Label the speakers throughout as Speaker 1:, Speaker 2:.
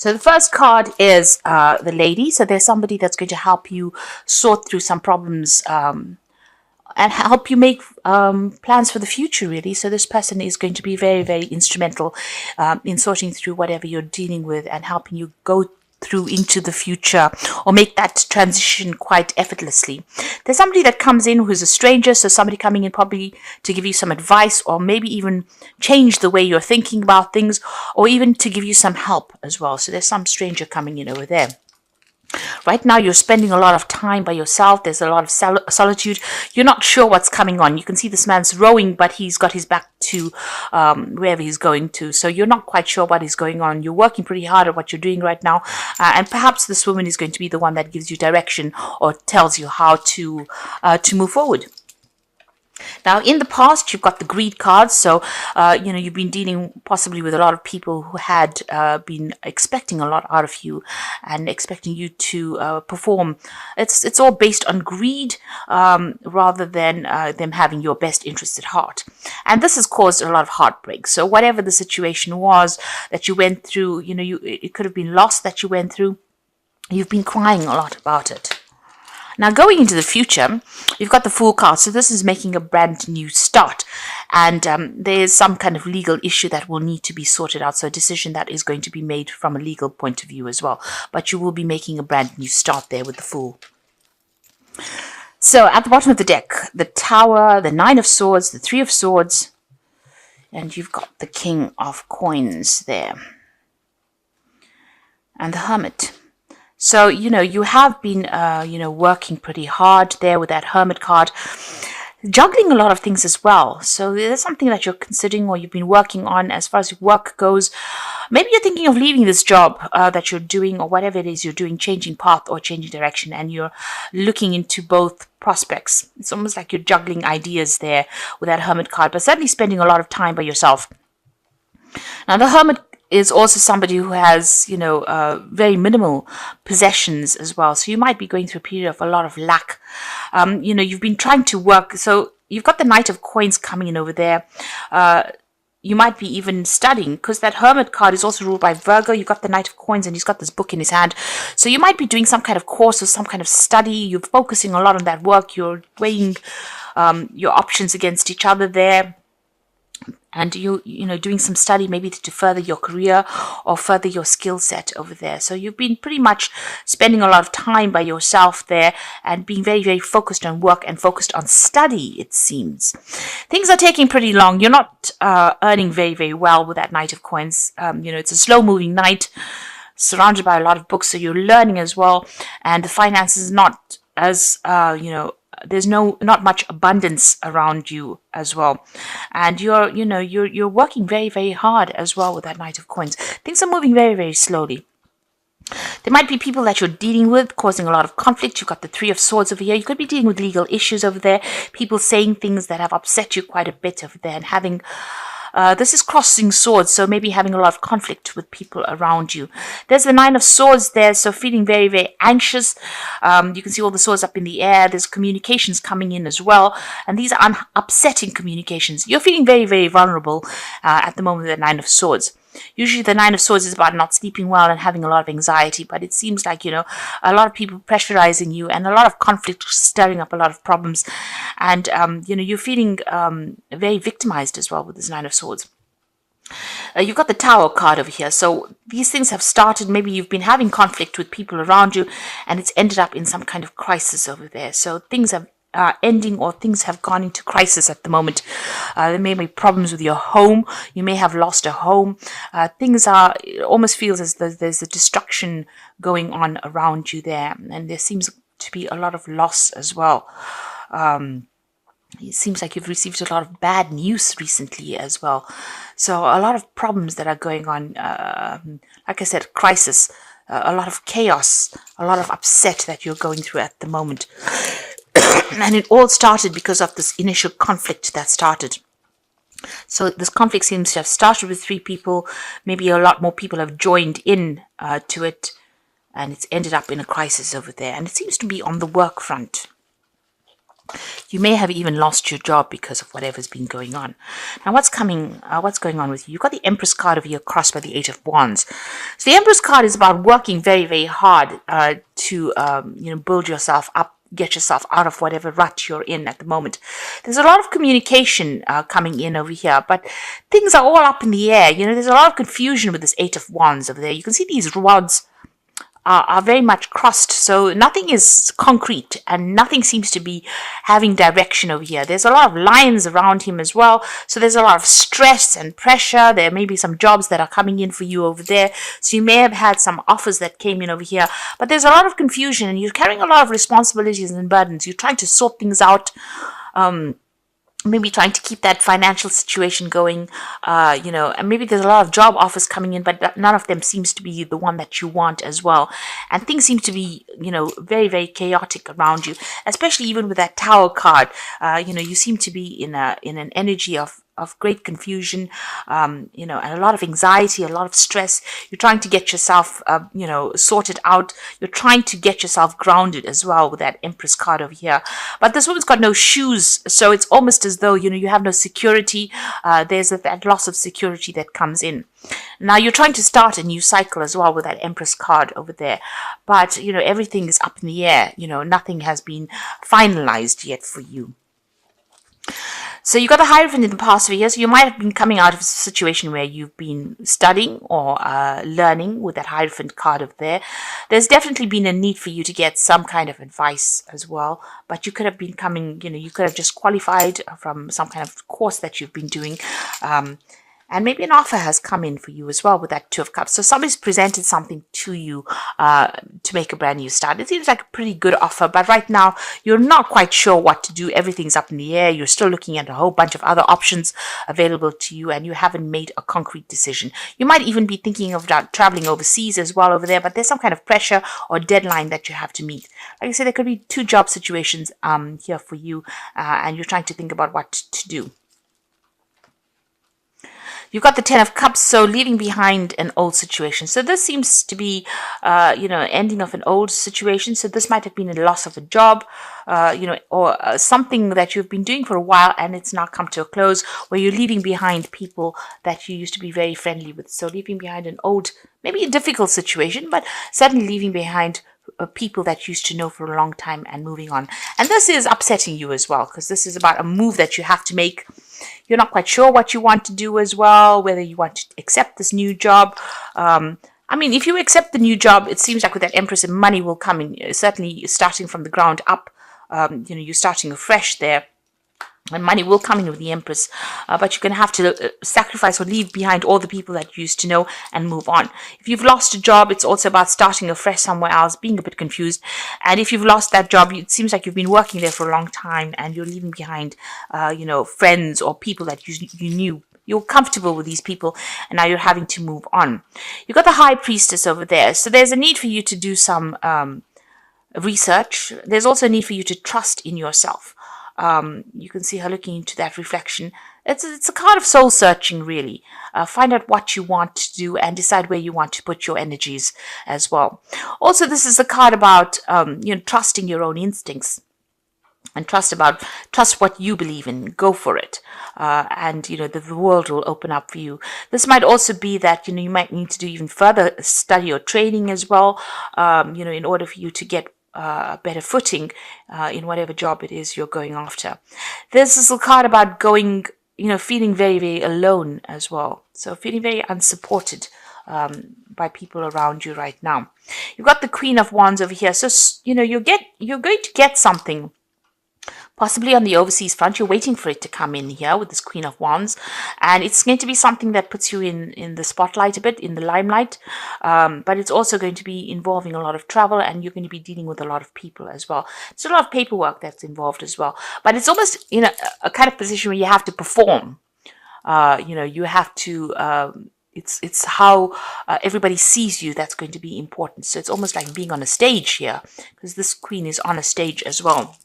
Speaker 1: So the first card is the lady. So there's somebody that's going to help you sort through some problems and help you make plans for the future, really. So this person is going to be very, very instrumental in sorting through whatever you're dealing with and helping you go through into the future or make that transition quite effortlessly. There's somebody that comes in who's a stranger, so somebody coming in probably to give you some advice or maybe even change the way you're thinking about things or even to give you some help as well. So there's some stranger coming in over there. Right now, you're spending a lot of time by yourself. There's a lot of solitude. You're not sure what's coming on. You can see this man's rowing, but he's got his back to wherever he's going to. So you're not quite sure what is going on. You're working pretty hard at what you're doing right now. And perhaps this woman is going to be the one that gives you direction or tells you how to move forward. Now, in the past, you've got the greed cards. So, you've been dealing possibly with a lot of people who had been expecting a lot out of you and expecting you to perform. It's all based on greed rather than them having your best interests at heart. And this has caused a lot of heartbreak. So whatever the situation was that you went through, it could have been loss that you went through. You've been crying a lot about it. Now, going into the future, you've got the Fool card. So this is making a brand new start. And there's some kind of legal issue that will need to be sorted out. So a decision that is going to be made from a legal point of view as well. But you will be making a brand new start there with the Fool. So at the bottom of the deck, the Tower, the Nine of Swords, the Three of Swords. And you've got the King of Coins there. And the Hermit. So, you have been, working pretty hard there with that Hermit card, juggling a lot of things as well. So there's something that you're considering or you've been working on as far as work goes. Maybe you're thinking of leaving this job that you're doing or whatever it is you're doing, changing path or changing direction, and you're looking into both prospects. It's almost like you're juggling ideas there with that Hermit card, but certainly spending a lot of time by yourself. Now, the Hermit is also somebody who has, very minimal possessions as well. So you might be going through a period of a lot of lack. You've been trying to work. So you've got the Knight of Coins coming in over there. You might be even studying because that Hermit card is also ruled by Virgo. You've got the Knight of Coins and he's got this book in his hand. So you might be doing some kind of course or some kind of study. You're focusing a lot on that work. You're weighing your options against each other there. And doing some study maybe to further your career or further your skill set over there. So you've been pretty much spending a lot of time by yourself there and being very, very focused on work and focused on study, it seems. Things are taking pretty long. You're not earning very, very well with that Knight of Coins. It's a slow-moving knight surrounded by a lot of books, so you're learning as well. And the finances is not as, there's not much abundance around you as well, and you're working very, very hard as well with that Knight of Coins. Things are moving very, very slowly. There might be people that you're dealing with causing a lot of conflict. You've got the Three of Swords over here. You could be dealing with legal issues over there. People saying things that have upset you quite a bit over there and having this is crossing swords, so maybe having a lot of conflict with people around you. There's the Nine of Swords there, so feeling very, very anxious. You can see all the swords up in the air. There's communications coming in as well, and these are upsetting communications. You're feeling very, very vulnerable at the moment with the Nine of Swords. Usually the Nine of Swords is about not sleeping well and having a lot of anxiety, but it seems like, a lot of people pressurizing you and a lot of conflict stirring up a lot of problems. And, you're feeling very victimized as well with this Nine of Swords. You've got the Tower card over here. So these things have started. Maybe you've been having conflict with people around you and it's ended up in some kind of crisis over there. So things have ending or things have gone into crisis at the moment. There may be problems with your home. You may have lost a home. It almost feels as though there's a destruction going on around you there. And there seems to be a lot of loss as well. It seems like you've received a lot of bad news recently as well. So a lot of problems that are going on. Like I said, crisis, a lot of chaos, a lot of upset that you're going through at the moment. And it all started because of this initial conflict that started. So this conflict seems to have started with 3 people. Maybe a lot more people have joined in to it. And it's ended up in a crisis over there. And it seems to be on the work front. You may have even lost your job because of whatever's been going on. Now, what's going on with you? You've got the Empress card over here crossed by the Eight of Wands. So the Empress card is about working very, very hard to build yourself up, get yourself out of whatever rut you're in at the moment. There's a lot of communication coming in over here, but things are all up in the air. There's a lot of confusion with this Eight of Wands over there. You can see these rods are very much crossed, so nothing is concrete and nothing seems to be having direction over here. There's a lot of lions around him as well, so there's a lot of stress and pressure. There may be some jobs that are coming in for you over there, so you may have had some offers that came in over here, but there's a lot of confusion and you're carrying a lot of responsibilities and burdens. You're trying to sort things out, maybe trying to keep that financial situation going, and maybe there's a lot of job offers coming in, but none of them seems to be the one that you want as well. And things seem to be, very, very chaotic around you, especially even with that Tower card. You seem to be in an energy of great confusion, and a lot of anxiety, a lot of stress. You're trying to get yourself, sorted out. You're trying to get yourself grounded as well with that Empress card over here. But this woman's got no shoes, so it's almost as though, you have no security. There's that loss of security that comes in. Now you're trying to start a new cycle as well with that Empress card over there. But, everything is up in the air. Nothing has been finalized yet for you. So you got the Hierophant in the past few years. So you might have been coming out of a situation where you've been studying or learning with that Hierophant card over there. There's definitely been a need for you to get some kind of advice as well. But you could have been coming, you could have just qualified from some kind of course that you've been doing. And maybe an offer has come in for you as well with that Two of Cups. So somebody's presented something to you to make a brand new start. It seems like a pretty good offer, but right now you're not quite sure what to do. Everything's up in the air. You're still looking at a whole bunch of other options available to you, and you haven't made a concrete decision. You might even be thinking of traveling overseas as well over there, but there's some kind of pressure or deadline that you have to meet. Like I said, there could be two job situations here for you, and you're trying to think about what to do. You've got the Ten of Cups, so leaving behind an old situation. So this seems to be, ending of an old situation. So this might have been a loss of a job, or something that you've been doing for a while and it's now come to a close, where you're leaving behind people that you used to be very friendly with. So leaving behind an old, maybe a difficult situation, but certainly leaving behind people that you used to know for a long time and moving on. And this is upsetting you as well, because this is about a move that you have to make. You're not quite sure what you want to do as well, whether you want to accept this new job. If you accept the new job, it seems like with that Empress, money will come in, certainly starting from the ground up. You're starting afresh there. And money will come in with the Empress, but you're going to have to sacrifice or leave behind all the people that you used to know and move on. If you've lost a job, it's also about starting afresh somewhere else, being a bit confused. And if you've lost that job, it seems like you've been working there for a long time and you're leaving behind, friends or people that you knew. You're comfortable with these people and now you're having to move on. You've got the High Priestess over there. So there's a need for you to do some research. There's also a need for you to trust in yourself. You can see her looking into that reflection. It's a card of soul searching, really. Find out what you want to do and decide where you want to put your energies as well. Also, this is a card about trusting your own instincts and trust what you believe in. Go for it, and the world will open up for you. This might also be that you might need to do even further study or training as well. In order for you to get a better footing in whatever job it is you're going after. This is a card about going, feeling very, very alone as well. So feeling very unsupported by people around you right now. You've got the Queen of Wands over here. So, you're going to get something. Possibly on the overseas front, you're waiting for it to come in here with this Queen of Wands. And it's going to be something that puts you in the spotlight a bit, in the limelight. But it's also going to be involving a lot of travel and you're going to be dealing with a lot of people as well. There's a lot of paperwork that's involved as well. But it's almost a kind of position where you have to perform. You have to... It's how everybody sees you that's going to be important. So it's almost like being on a stage here, because this Queen is on a stage as well.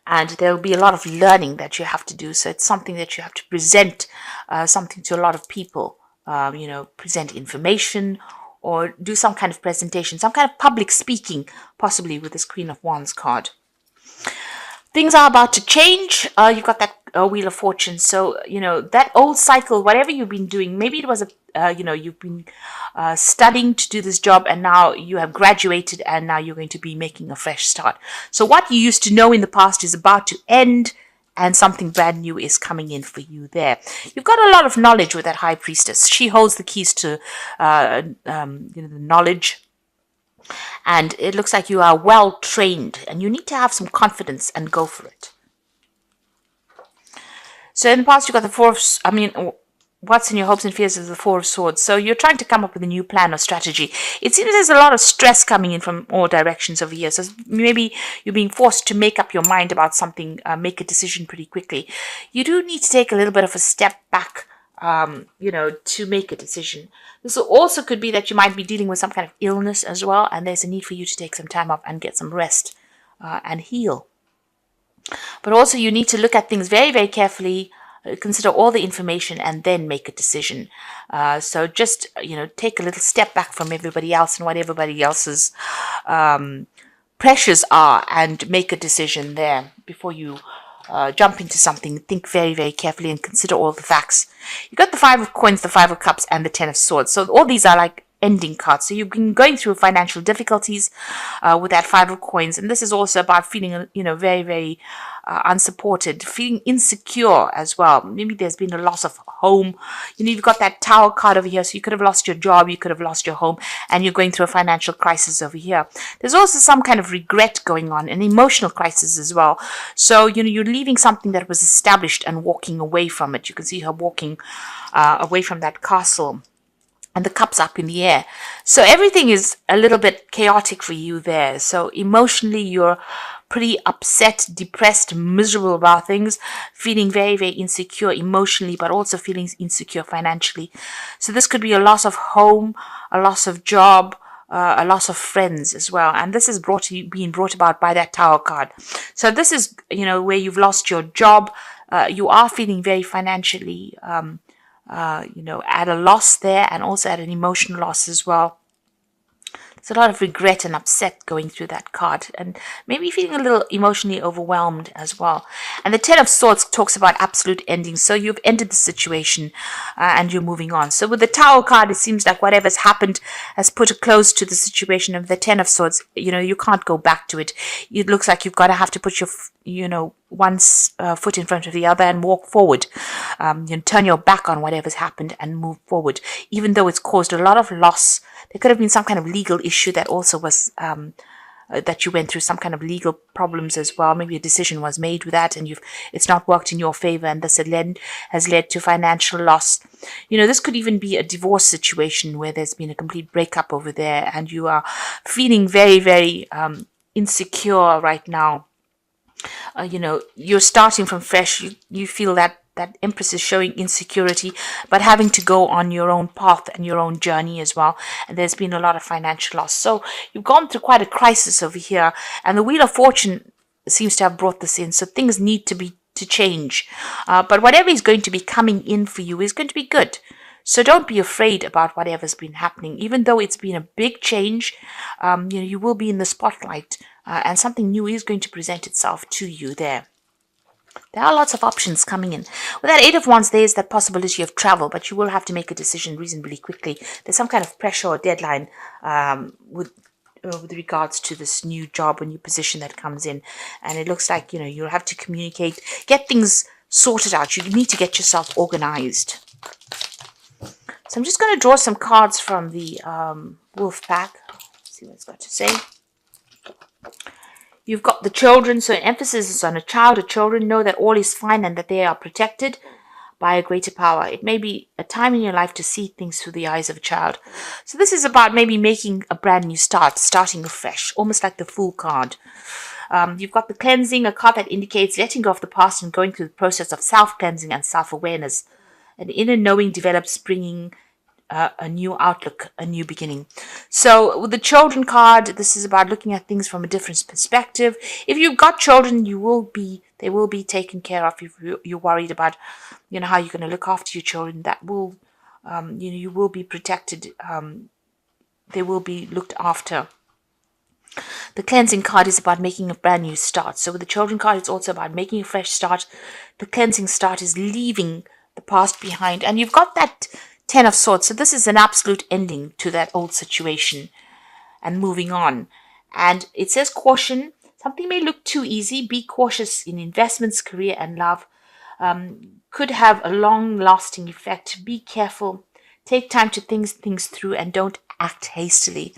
Speaker 1: And there will be a lot of learning that you have to do. So it's something that you have to present something to a lot of people, present information or do some kind of presentation, some kind of public speaking, possibly with this Queen of Wands card. Things are about to change. You've got that Wheel of Fortune. So, that old cycle, whatever you've been doing, maybe it was you've been studying to do this job, and now you have graduated, and now you're going to be making a fresh start. So what you used to know in the past is about to end, and something brand new is coming in for you there. You've got a lot of knowledge with that High Priestess. She holds the keys to the knowledge, and it looks like you are well trained, and you need to have some confidence and go for it. So in the past, you got the what's in your hopes and fears is the Four of Swords. So you're trying to come up with a new plan or strategy. It seems there's a lot of stress coming in from all directions over here. So maybe you're being forced to make up your mind about something, make a decision pretty quickly. You do need to take a little bit of a step back, to make a decision. This also could be that you might be dealing with some kind of illness as well, and there's a need for you to take some time off and get some rest and heal. But also you need to look at things very, very carefully, consider all the information, and then make a decision. So just, take a little step back from everybody else and what everybody else's pressures are, and make a decision there before you jump into something. Think very, very carefully and consider all the facts. You've got the Five of Coins, the Five of Cups, and the Ten of Swords. So all these are like ending cards. So you've been going through financial difficulties with that Five of Coins, and this is also about feeling, very, very unsupported, feeling insecure as well. Maybe there's been a loss of home. You've got that Tower card over here, so you could have lost your job, you could have lost your home, and you're going through a financial crisis over here. There's also some kind of regret going on, an emotional crisis as well. So, you're leaving something that was established and walking away from it. You can see her walking away from that castle, and the cups up in the air. So everything is a little bit chaotic for you there. So emotionally, you're pretty upset, depressed, miserable about things, feeling very, very insecure emotionally, but also feeling insecure financially. So this could be a loss of home, a loss of job, a loss of friends as well. And this is being brought about by that Tower card. So this is, where you've lost your job. You are feeling very financially at a loss there, and also at an emotional loss as well. There's a lot of regret and upset going through that card, and maybe feeling a little emotionally overwhelmed as well. And the Ten of Swords talks about absolute endings. So you've ended the situation and you're moving on. So with the Tower card, it seems like whatever's happened has put a close to the situation. Of the Ten of Swords, you can't go back to it. It looks like you've got to have to put your one foot in front of the other and walk forward. Turn your back on whatever's happened and move forward, even though it's caused a lot of loss. There could have been some kind of legal issue that also was that you went through, some kind of legal problems as well. Maybe a decision was made with that, and it's not worked in your favor, and this has led to financial loss. This could even be a divorce situation where there's been a complete breakup over there, and you are feeling very, very insecure right now. You're starting from fresh. You feel that Empress is showing insecurity, but having to go on your own path and your own journey as well. And there's been a lot of financial loss. So you've gone through quite a crisis over here. And the Wheel of Fortune seems to have brought this in. So things need to change. But whatever is going to be coming in for you is going to be good. So don't be afraid about whatever's been happening. Even though it's been a big change, you will be in the spotlight, and something new is going to present itself to you there. There are lots of options coming in. With that Eight of Wands, there is that possibility of travel, but you will have to make a decision reasonably quickly. There's some kind of pressure or deadline with regards to this new job or new position that comes in. And it looks like, you'll have to communicate, get things sorted out. You need to get yourself organized. So I'm just going to draw some cards from the Wolf Pack. See what it's got to say. You've got the children, so emphasis is on a child or children. Know that all is fine and that they are protected by a greater power. It may be a time in your life to see things through the eyes of a child. So this is about maybe making a brand new start, starting afresh, almost like the Fool card. You've got the Cleansing, a card that indicates letting go of the past and going through the process of self-cleansing and self-awareness. An inner knowing develops, bringing a new outlook, a new beginning. So with the Children card, this is about looking at things from a different perspective. If you've got children, they will be taken care of. If you're worried about, how you're going to look after your children, that will, you will be protected. They will be looked after. The cleansing card is about making a brand new start. So with the children card, it's also about making a fresh start. The cleansing start is leaving the past behind. And you've got that 10 of Swords. So this is an absolute ending to that old situation and moving on. And it says caution. Something may look too easy. Be cautious in investments, career, and love. Could have a long-lasting effect. Be careful. Take time to think things through and don't act hastily.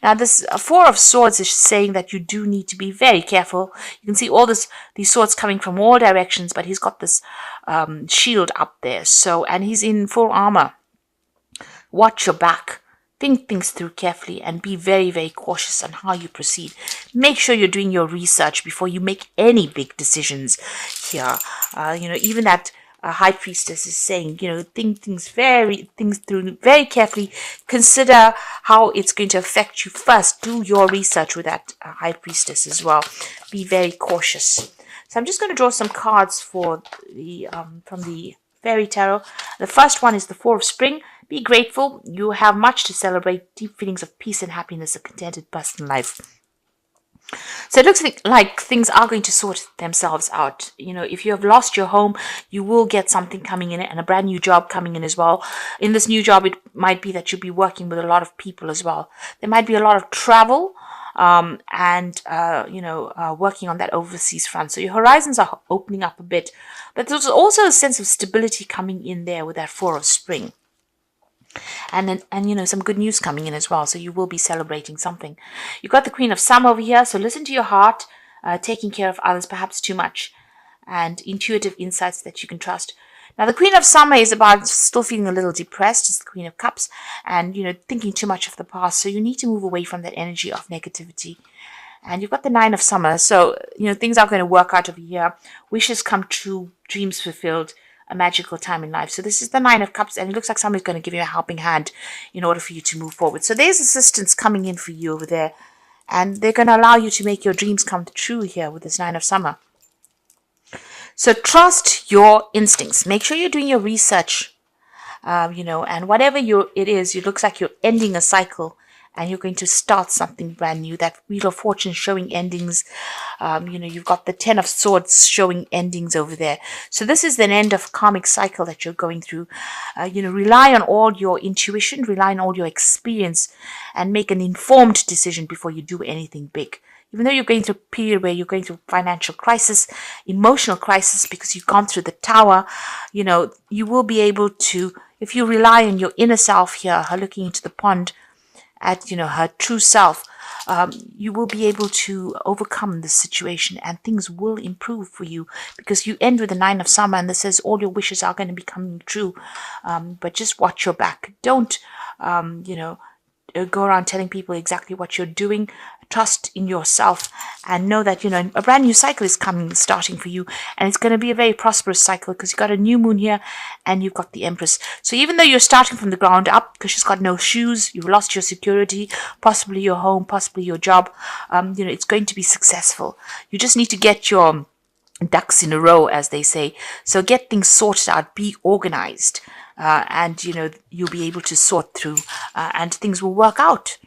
Speaker 1: Now, this Four of Swords is saying that you do need to be very careful. You can see all these swords coming from all directions, but he's got this shield up there. So, and he's in full armor. Watch your back. Think things through carefully and be very, very cautious on how you proceed. Make sure you're doing your research before you make any big decisions here. Even that High Priestess is saying, think things through very carefully. Consider how it's going to affect you first. Do your research with that High Priestess as well. Be very cautious. So I'm just going to draw some cards for the from the Fairy Tarot. The first one is the Four of Spring. Be grateful. You have much to celebrate. Deep feelings of peace and happiness, a contented personal life. So it looks like things are going to sort themselves out. If you have lost your home, you will get something coming in and a brand new job coming in as well. In this new job, it might be that you'll be working with a lot of people as well. There might be a lot of travel and working on that overseas front. So your horizons are opening up a bit. But there's also a sense of stability coming in there with that Four of Spring. And some good news coming in as well. So you will be celebrating something. You've got the Queen of Summer over here. So listen to your heart, taking care of others perhaps too much, and intuitive insights that you can trust. Now the Queen of Summer is about still feeling a little depressed. It's the Queen of Cups, and thinking too much of the past. So you need to move away from that energy of negativity. And you've got the Nine of Summer. So things are going to work out over here. Wishes come true, dreams fulfilled. A magical time in life. So this is the Nine of Cups, and it looks like somebody's going to give you a helping hand in order for you to move forward. So there's assistance coming in for you over there, and they're going to allow you to make your dreams come true here with this Nine of Summer. So trust your instincts. Make sure you're doing your research, and whatever it is, it looks like you're ending a cycle and you're going to start something brand new. That Wheel of Fortune showing endings. You've got the Ten of Swords showing endings over there. So this is an end of karmic cycle that you're going through. Rely on all your intuition, rely on all your experience, and make an informed decision before you do anything big. Even though you're going through a period where you're going through financial crisis, emotional crisis, because you've gone through the Tower, you will be able to, if you rely on your inner self here, her looking into the pond, at her true self, you will be able to overcome this situation and things will improve for you, because you end with the Nine of Summer and this says all your wishes are going to be coming true, but just watch your back. Don't go around telling people exactly what you're doing. Trust in yourself and know that a brand new cycle is starting for you, and it's going to be a very prosperous cycle because you've got a new moon here and you've got the Empress. So even though you're starting from the ground up because she's got no shoes, you've lost your security, possibly your home, possibly your job, it's going to be successful. You just need to get your ducks in a row, as they say. So get things sorted out, be organized, and you'll be able to sort through and things will work out.